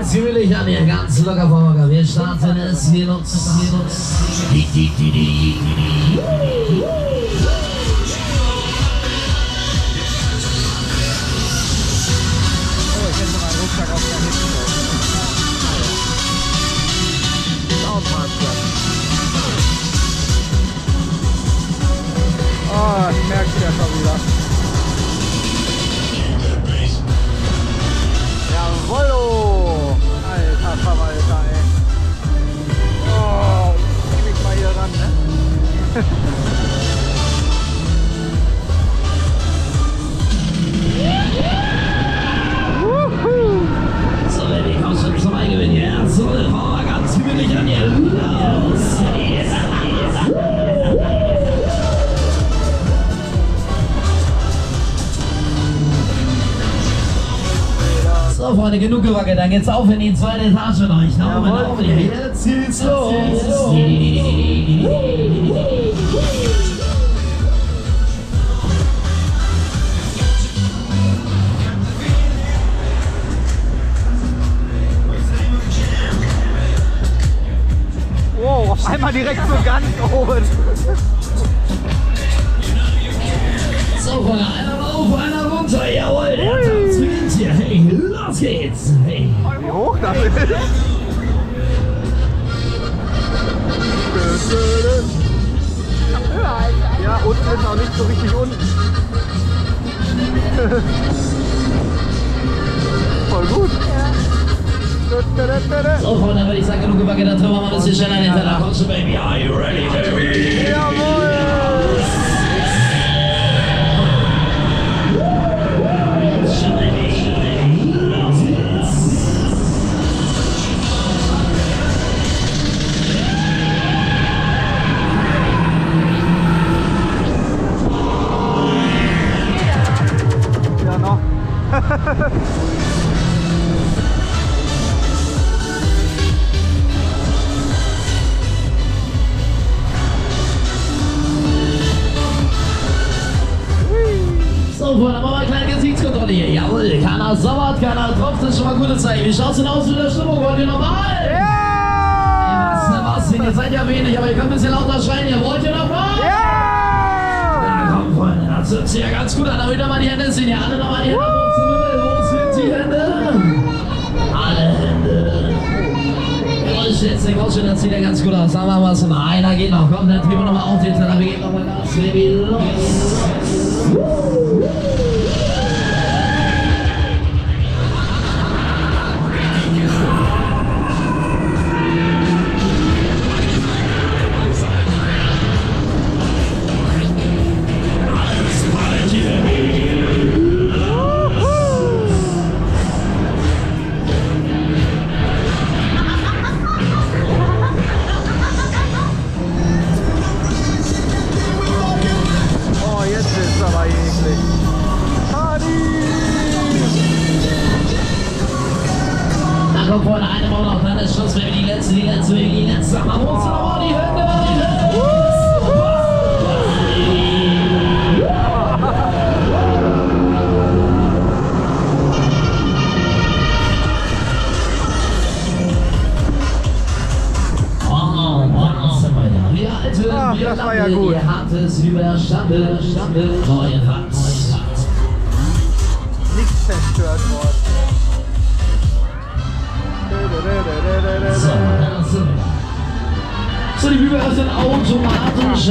ganz gemütlich an hier, ganz locker vorwärts. Wir starten es hier los. Oh, ich merke es ja schon wieder. Jawollo! Alter Verwalter, ey. Oh, ich mich mal hier ran, ne? So, Baby, komm schon zum Eingewinn hier. So, fahren wir ganz gemütlich an hier. Los. So, Freunde, genug gewackelt, dann geht's auf in die zweite Etage durch. Jawohl, jetzt geht's los. Wow, auf einmal direkt so ganz oben. So, Freunde, einer rauf, einer runter. Jawohl, der Tanz beginnt hier. Hey, los geht's. Hey. Wie hoch das ist. Ja, unten ist auch nicht so richtig unten. Voll gut. So, Freunde, dann würde ich sagen, genug gewackelt, dann tun wir mal ein bisschen schneller hinter. Da kommst du, Baby. Are you ready, baby? Jawohl! Ja, noch. So, Freunde, machen wir eine kleine Gesichtskontrolle hier. Jawohl, keiner sabbert, keiner tropft, das ist schon mal ein gutes Zeichen. Wie schaut's denn aus mit der Stimmung? Wollt ihr nochmal? Ja! Was denn? Ihr seid ja wenig, aber ihr könnt ein bisschen lauter schreien hier. Wollt ihr nochmal? Ja! Na komm, Freunde, das hört sich ja ganz gut an. Da wieder mal die Hände sehen. Ja, alle nochmal die Hände hoch zum Himmel. Wo sind die Hände? Alle Hände. Großschätzig, das sieht ja ganz gut aus. Sagen wir mal was. Einer geht noch. Komm, dann drehen wir nochmal auf. Jetzt, dann geht nochmal Gas. Baby, los. Komm, Freunde, eine Mal noch, dann ist Schluss, wenn wir die letzte. Aber wo sind nochmal die Hände? Ach, das war ja gut. Ihr habt es überstanden. Neue Fahrt. Nichts zerstört worden. So, die Bügel sind automatisch.